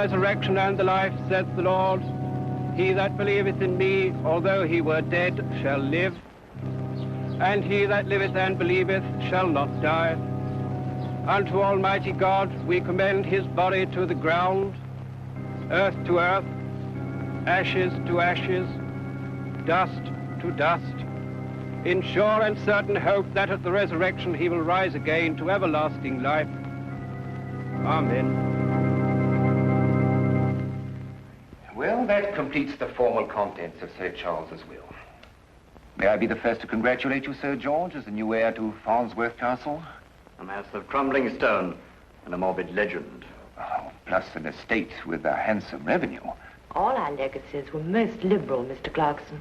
resurrection and the life, saith the Lord. He that believeth in me, although he were dead, shall live. And he that liveth and believeth shall not die. Unto Almighty God we commend his body to the ground, earth to earth, ashes to ashes, dust to dust, in sure and certain hope that at the resurrection he will rise again to everlasting life. Amen. Well, that completes the formal contents of Sir Charles's will. May I be the first to congratulate you, Sir George, as the new heir to Farnsworth Castle? A mass of crumbling stone and a morbid legend. Oh, plus an estate with a handsome revenue. All our legacies were most liberal, Mr. Clarkson.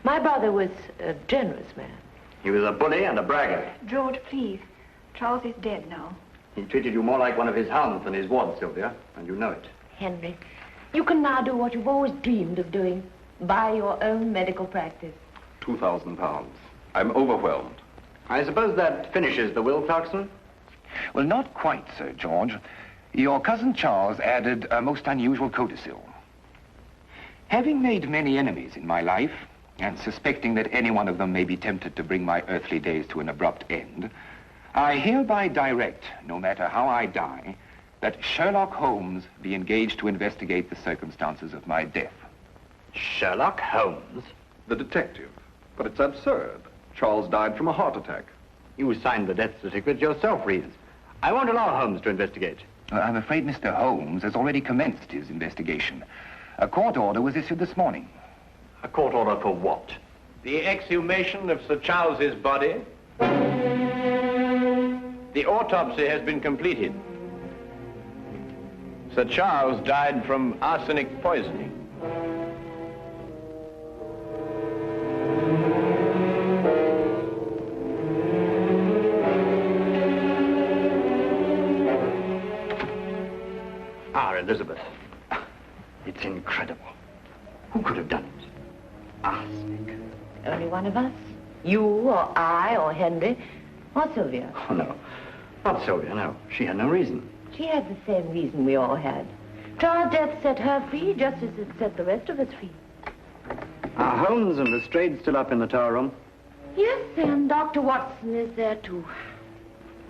My brother was a generous man. He was a bully and a bragger. George, please. Charles is dead now. He treated you more like one of his hounds than his ward, Sylvia, and you know it. Henry, you can now do what you've always dreamed of doing. Buy your own medical practice. £2,000. I'm overwhelmed. I suppose that finishes the will, Clarkson? Well, not quite, Sir George. Your cousin Charles added a most unusual codicil. Having made many enemies in my life, and suspecting that any one of them may be tempted to bring my earthly days to an abrupt end, I hereby direct, no matter how I die, that Sherlock Holmes be engaged to investigate the circumstances of my death. Sherlock Holmes? The detective. But it's absurd. Charles died from a heart attack. You signed the death certificate yourself, Reeves. I won't allow Holmes to investigate. I'm afraid Mr. Holmes has already commenced his investigation. A court order was issued this morning. A court order for what? The exhumation of Sir Charles's body. The autopsy has been completed. Sir Charles died from arsenic poisoning. Elizabeth. It's incredible. Who could have done it? Arsenic. Only one of us. You, or I, or Henry, or Sylvia. Oh, no. Not Sylvia, no. She had no reason. She had the same reason we all had. Charles' death set her free, just as it set the rest of us free. Are Holmes and Lestrade still up in the tower room? Yes, and Dr. Watson is there, too.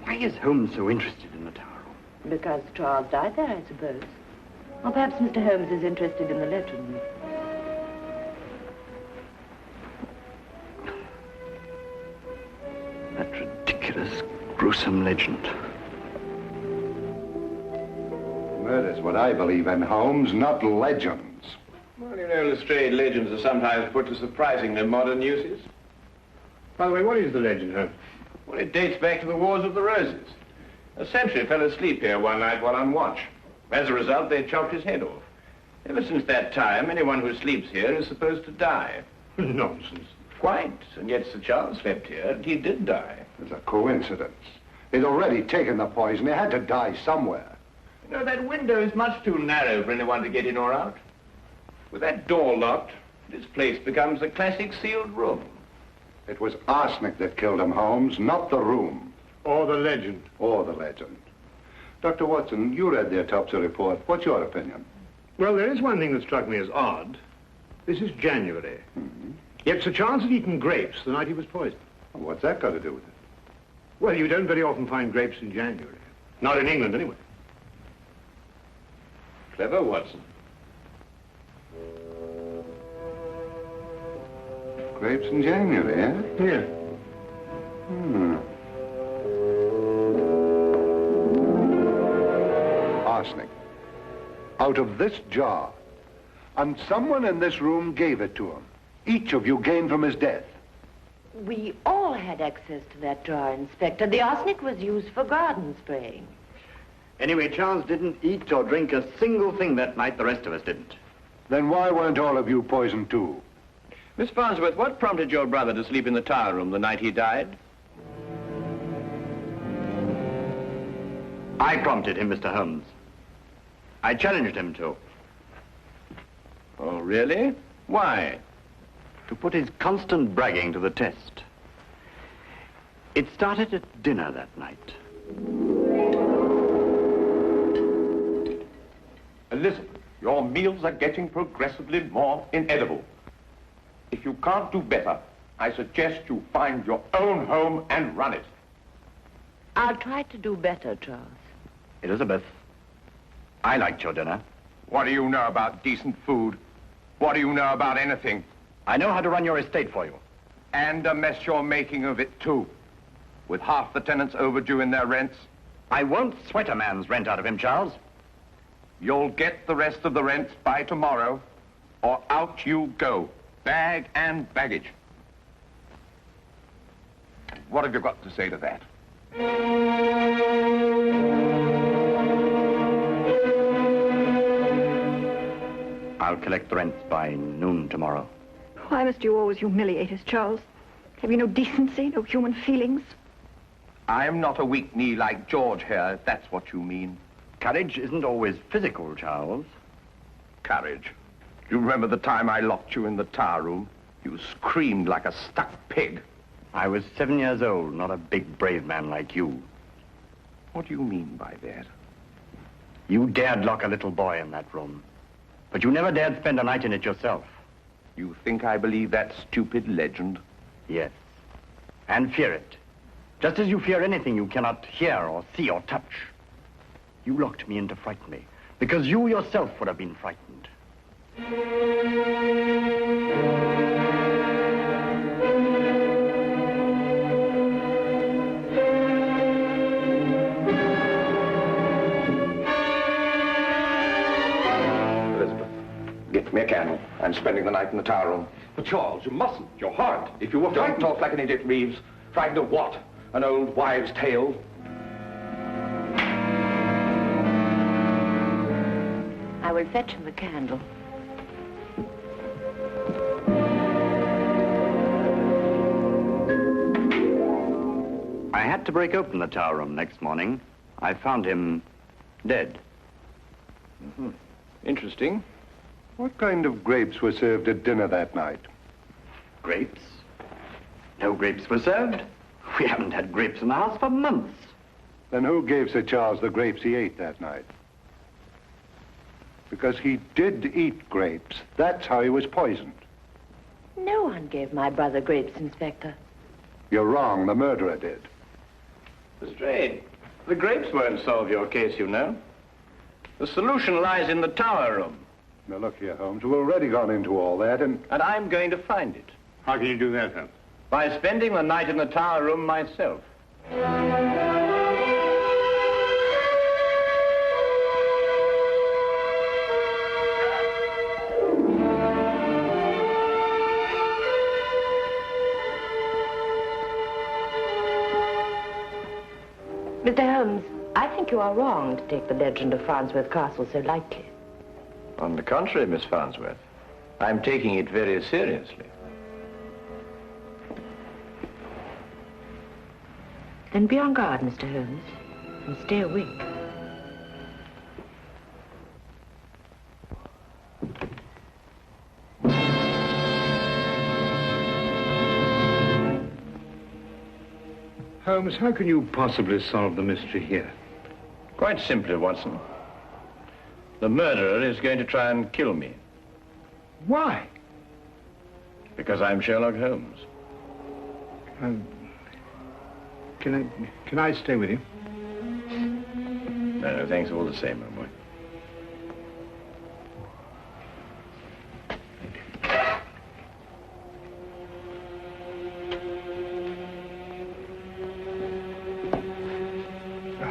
Why is Holmes so interested in the tower room? Because Charles died there, I suppose. Or perhaps Mr. Holmes is interested in the legend. That ridiculous, gruesome legend. Murder's what I believe in, Holmes, not legends. Well, you know, Lestrade, legends are sometimes put to surprisingly modern uses. By the way, what is the legend, Holmes? Well, it dates back to the Wars of the Roses. A sentry fell asleep here one night while on watch. As a result, they chopped his head off. Ever since that time, anyone who sleeps here is supposed to die. Nonsense. Quite. And yet Sir Charles slept here, and he did die. It's a coincidence. He'd already taken the poison. He had to die somewhere. You know, that window is much too narrow for anyone to get in or out. With that door locked, this place becomes a classic sealed room. It was arsenic that killed him, Holmes, not the room. Or the legend. Or the legend. Dr. Watson, you read the autopsy report. What's your opinion? Well, there is one thing that struck me as odd. This is January. Mm-hmm. Yet Sir Charles had eaten grapes the night he was poisoned. Well, what's that got to do with it? Well, you don't very often find grapes in January. Not in England, anyway. Clever, Watson. Grapes in January, eh? Yeah. Arsenic. Out of this jar. And someone in this room gave it to him. Each of you gained from his death. We all had access to that jar, Inspector. The arsenic was used for garden spraying. Anyway, Charles didn't eat or drink a single thing that night. The rest of us didn't. Then why weren't all of you poisoned too? Miss Farnsworth, what prompted your brother to sleep in the tower room the night he died? I prompted him, Mr. Holmes. I challenged him to. Oh, really? Why? To put his constant bragging to the test. It started at dinner that night. Listen, your meals are getting progressively more inedible. If you can't do better, I suggest you find your own home and run it. I'll try to do better, Charles. Elizabeth, I liked your dinner. What do you know about decent food? What do you know about anything? I know how to run your estate for you. And a mess you're making of it, too. With half the tenants overdue in their rents. I won't sweat a man's rent out of him, Charles. You'll get the rest of the rents by tomorrow, or out you go. Bag and baggage. What have you got to say to that? I'll collect the rents by noon tomorrow. Why must you always humiliate us, Charles? Have you no decency, no human feelings? I'm not a weak knee like George here, if that's what you mean. Courage isn't always physical, Charles. Courage. You remember the time I locked you in the tower room? You screamed like a stuck pig. I was 7 years old, not a big, brave man like you. What do you mean by that? You dared lock a little boy in that room, but you never dared spend a night in it yourself. You think I believe that stupid legend? Yes, and fear it. Just as you fear anything you cannot hear or see or touch. You locked me in to frighten me, because you yourself would have been frightened. Elizabeth, get me a candle. I'm spending the night in the tower room. But Charles, you mustn't. You're hard. If you were frightened... Don't talk like an idiot, Reeves. Frightened of what? An old wives' tale? I will fetch him a candle. I had to break open the tower room next morning. I found him dead. Mm-hmm. Interesting. What kind of grapes were served at dinner that night? Grapes? No grapes were served. We haven't had grapes in the house for months. Then who gave Sir Charles the grapes he ate that night? Because he did eat grapes. That's how he was poisoned. No one gave my brother grapes, Inspector. You're wrong. The murderer did. Lestrade, the grapes won't solve your case, you know. The solution lies in the tower room. Now, look here, Holmes. We've already gone into all that, and I'm going to find it. How can you do that, Holmes? By spending the night in the tower room myself. Mr. Holmes, I think you are wrong to take the legend of Farnsworth Castle so lightly. On the contrary, Miss Farnsworth, I'm taking it very seriously. Then be on guard, Mr. Holmes, and stay awake. Holmes, how can you possibly solve the mystery here? Quite simply, Watson. The murderer is going to try and kill me. Why? Because I'm Sherlock Holmes. Can I stay with you? No, thanks all the same, my boy.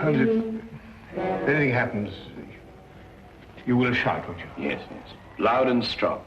Holmes, if anything happens, you will shout, won't you? Yes, yes. Loud and strong.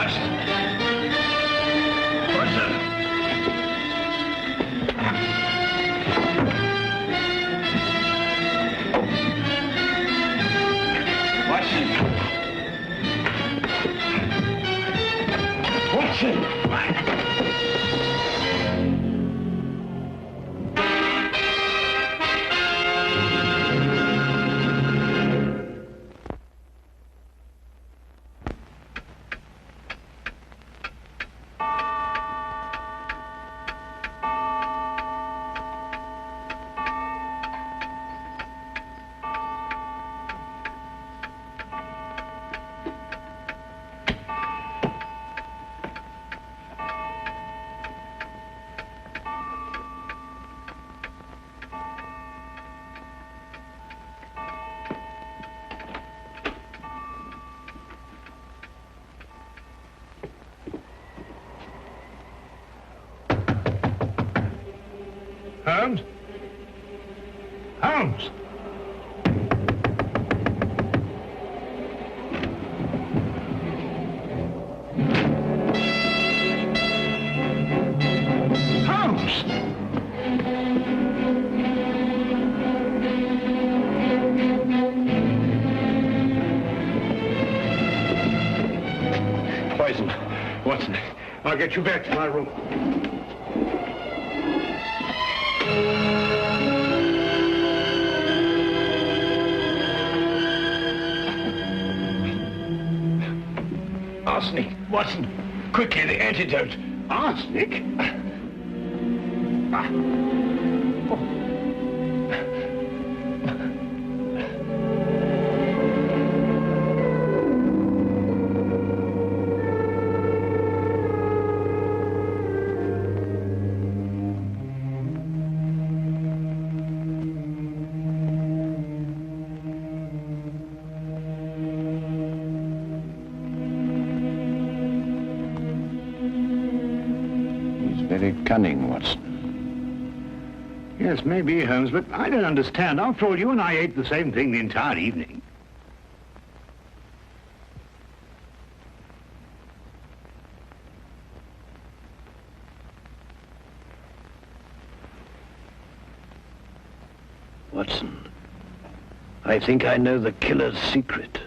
Watson! Watson! Watson! Holmes? Holmes! Holmes! Poison. Watson, I'll get you back to my room. Arsenic. Watson, quickly, the antidote. Arsenic? Very cunning, Watson. Yes, maybe, Holmes, but I don't understand. After all, you and I ate the same thing the entire evening. Watson, I think I know the killer's secret.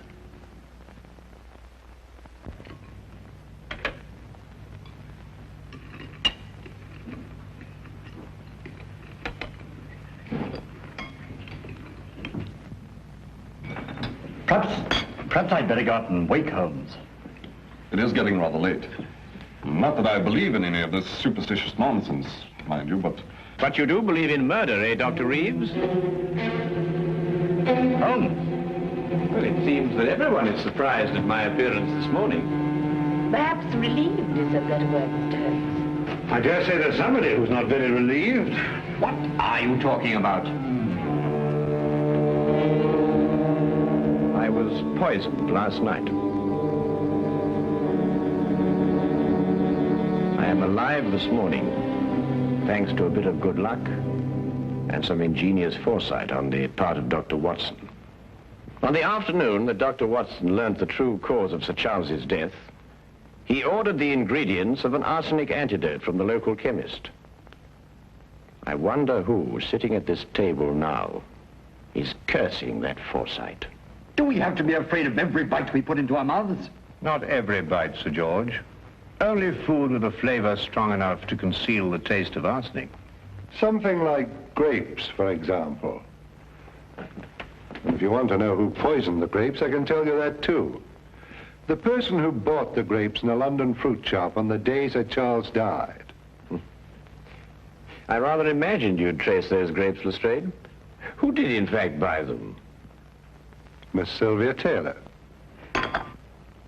Perhaps I'd better go out and wake Holmes. It is getting rather late. Not that I believe in any of this superstitious nonsense, mind you, but... But you do believe in murder, eh, Dr. Reeves? Holmes? Well, it seems that everyone is surprised at my appearance this morning. Perhaps relieved is a better word, Mr. Holmes. I dare say there's somebody who's not very relieved. What are you talking about? I was poisoned last night. I am alive this morning, thanks to a bit of good luck and some ingenious foresight on the part of Dr. Watson. On the afternoon that Dr. Watson learned the true cause of Sir Charles's death, he ordered the ingredients of an arsenic antidote from the local chemist. I wonder who, sitting at this table now, is cursing that foresight. Do we have to be afraid of every bite we put into our mouths? Not every bite, Sir George. Only food with a flavor strong enough to conceal the taste of arsenic. Something like grapes, for example. And if you want to know who poisoned the grapes, I can tell you that too. The person who bought the grapes in a London fruit shop on the day Sir Charles died. I rather imagined you'd trace those grapes, Lestrade. Who did, in fact, buy them? Miss Sylvia Taylor.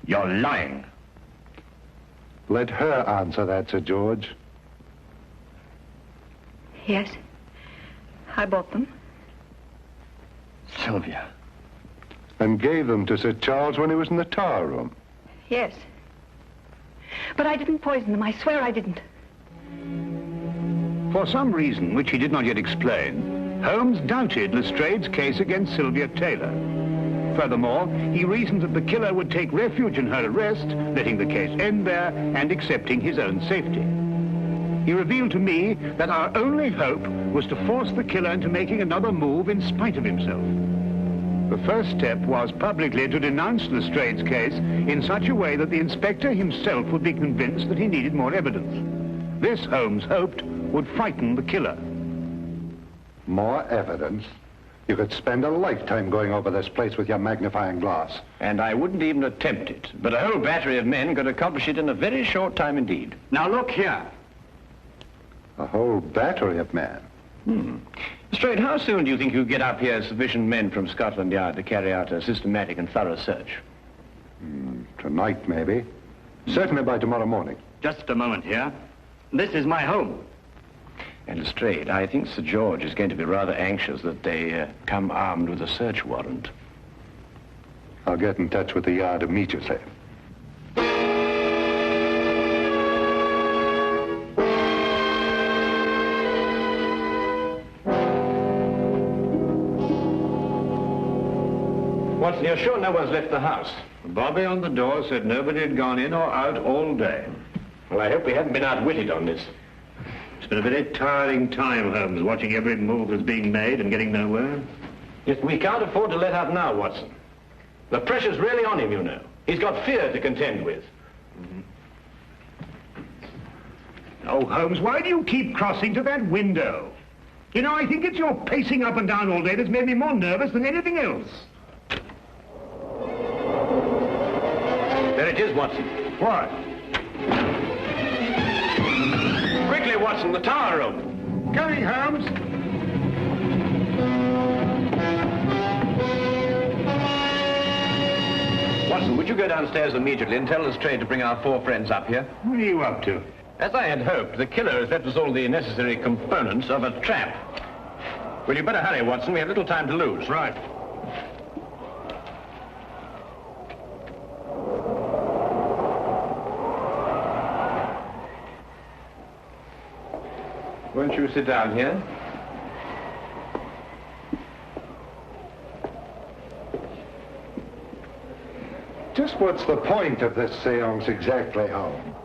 You're lying. Let her answer that, Sir George. Yes. I bought them. Sylvia. And gave them to Sir Charles when he was in the tower room. Yes. But I didn't poison them. I swear I didn't. For some reason which he did not yet explain, Holmes doubted Lestrade's case against Sylvia Taylor. Furthermore, he reasoned that the killer would take refuge in her arrest, letting the case end there and accepting his own safety. He revealed to me that our only hope was to force the killer into making another move in spite of himself. The first step was publicly to denounce Lestrade's case in such a way that the inspector himself would be convinced that he needed more evidence. This, Holmes hoped, would frighten the killer. More evidence? You could spend a lifetime going over this place with your magnifying glass. And I wouldn't even attempt it. But a whole battery of men could accomplish it in a very short time indeed. Now look here. A whole battery of men? Lestrade, how soon do you think you'll get up here sufficient men from Scotland Yard to carry out a systematic and thorough search? Tonight, maybe. Certainly by tomorrow morning. Just a moment here. This is my home. And Lestrade, I think Sir George is going to be rather anxious that they come armed with a search warrant. I'll get in touch with the Yard immediately. Watson, you're sure no one's left the house? Bobby on the door said nobody had gone in or out all day. Well, I hope we haven't been outwitted on this. It's been a very tiring time, Holmes, watching every move that's being made and getting nowhere. Yet we can't afford to let up now, Watson. The pressure's really on him, you know. He's got fear to contend with. Oh, Holmes, why do you keep crossing to that window? You know, I think it's your pacing up and down all day that's made me more nervous than anything else. There it is, Watson. What? Quickly, Watson, the tower room. Coming, Holmes. Watson, would you go downstairs immediately and tell Lestrade to bring our 4 friends up here? What are you up to? As I had hoped, the killer has left us all the necessary components of a trap. Well, you better hurry, Watson. We have little time to lose. Right. Won't you sit down here? Just what's the point of this seance exactly, Holmes?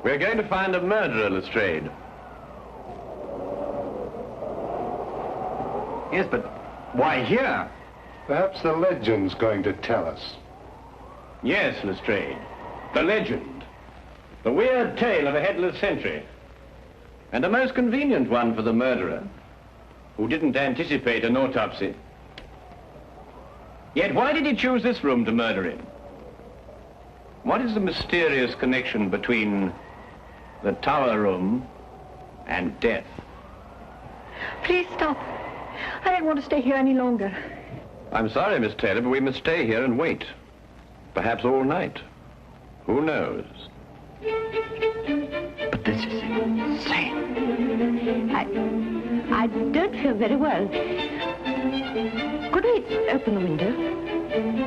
We're going to find a murderer, Lestrade. Yes, but why here? Perhaps the legend's going to tell us. Yes, Lestrade. The legend. The weird tale of a headless sentry. And a most convenient one for the murderer, who didn't anticipate an autopsy. Yet why did he choose this room to murder in? What is the mysterious connection between the tower room and death? Please stop. I don't want to stay here any longer. I'm sorry, Miss Taylor, but we must stay here and wait. Perhaps all night. Who knows? But this is insane. I don't feel very well. Could we open the window?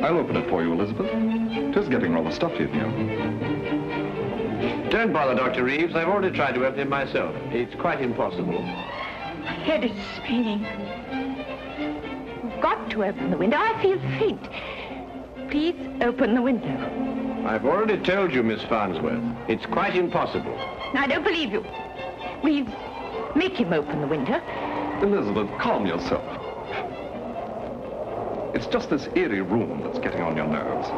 I'll open it for you, Elizabeth. It is getting rather stuffy in here. Don't bother, Dr. Reeves. I've already tried to open it myself. It's quite impossible. My head is spinning. We've got to open the window. I feel faint. Please open the window. I've already told you, Miss Farnsworth. It's quite impossible. I don't believe you. Reeves, make him open the window. Elizabeth, calm yourself. It's just this eerie room that's getting on your nerves.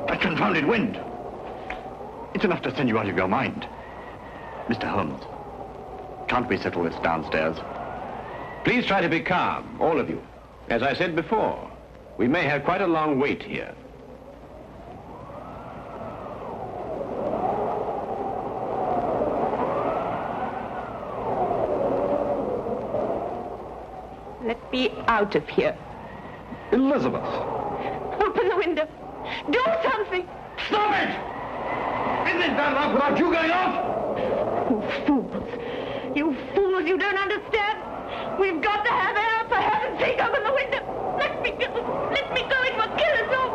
That confounded wind. It's enough to send you out of your mind. Mr. Holmes, can't we settle this downstairs? Please try to be calm, all of you. As I said before, we may have quite a long wait here. Let me out of here. Elizabeth! Open the window. Do something. Stop it! Isn't it bad enough without you going off? You fools. You fools, you don't understand. We've got to have air. For heaven's sake, open the window. Let me go. Let me go. It will kill us all.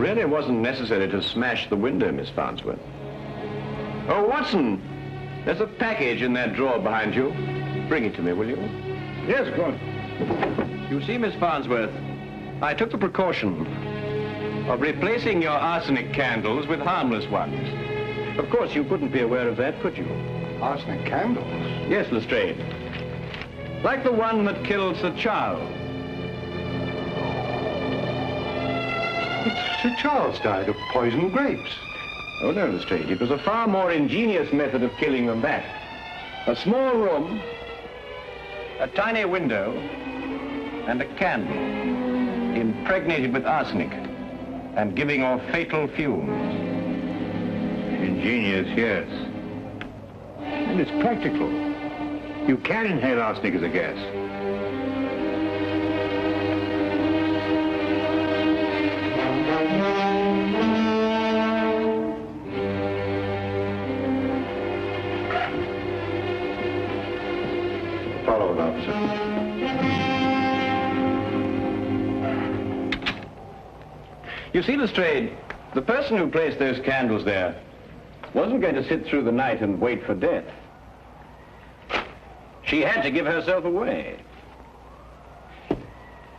really wasn't necessary to smash the window, Miss Farnsworth. Oh, Watson, there's a package in that drawer behind you. Bring it to me, will you? Yes, of course. You see, Miss Farnsworth, I took the precaution of replacing your arsenic candles with harmless ones. Of course, you couldn't be aware of that, could you? Arsenic candles? Yes, Lestrade. Like the one that killed Sir Charles. But Sir Charles died of poisoned grapes. Oh, no, Lestrade. It was a far more ingenious method of killing than that. A small room, a tiny window, and a candle impregnated with arsenic and giving off fatal fumes. Ingenious, yes. And it's practical. You can inhale arsenic as a gas. Follow it, officer. You see, Lestrade, the person who placed those candles there wasn't going to sit through the night and wait for death. She had to give herself away.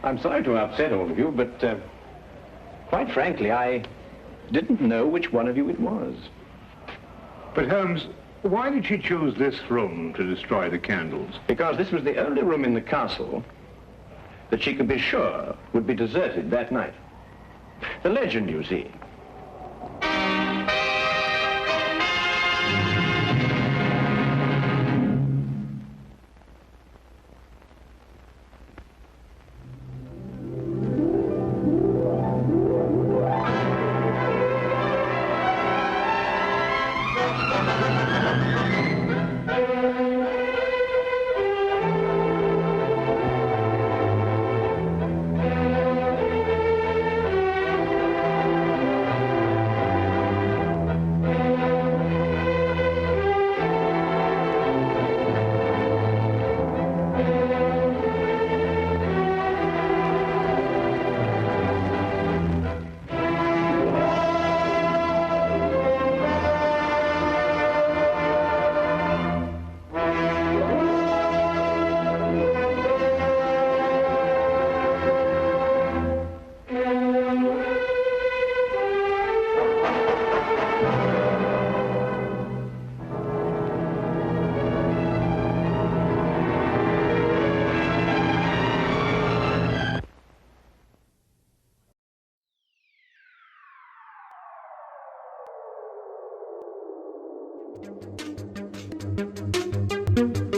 I'm sorry to upset all of you, but quite frankly, I didn't know which one of you it was. But Holmes, why did she choose this room to destroy the candles? Because this was the only room in the castle that she could be sure would be deserted that night. The legend, you see. Thank you.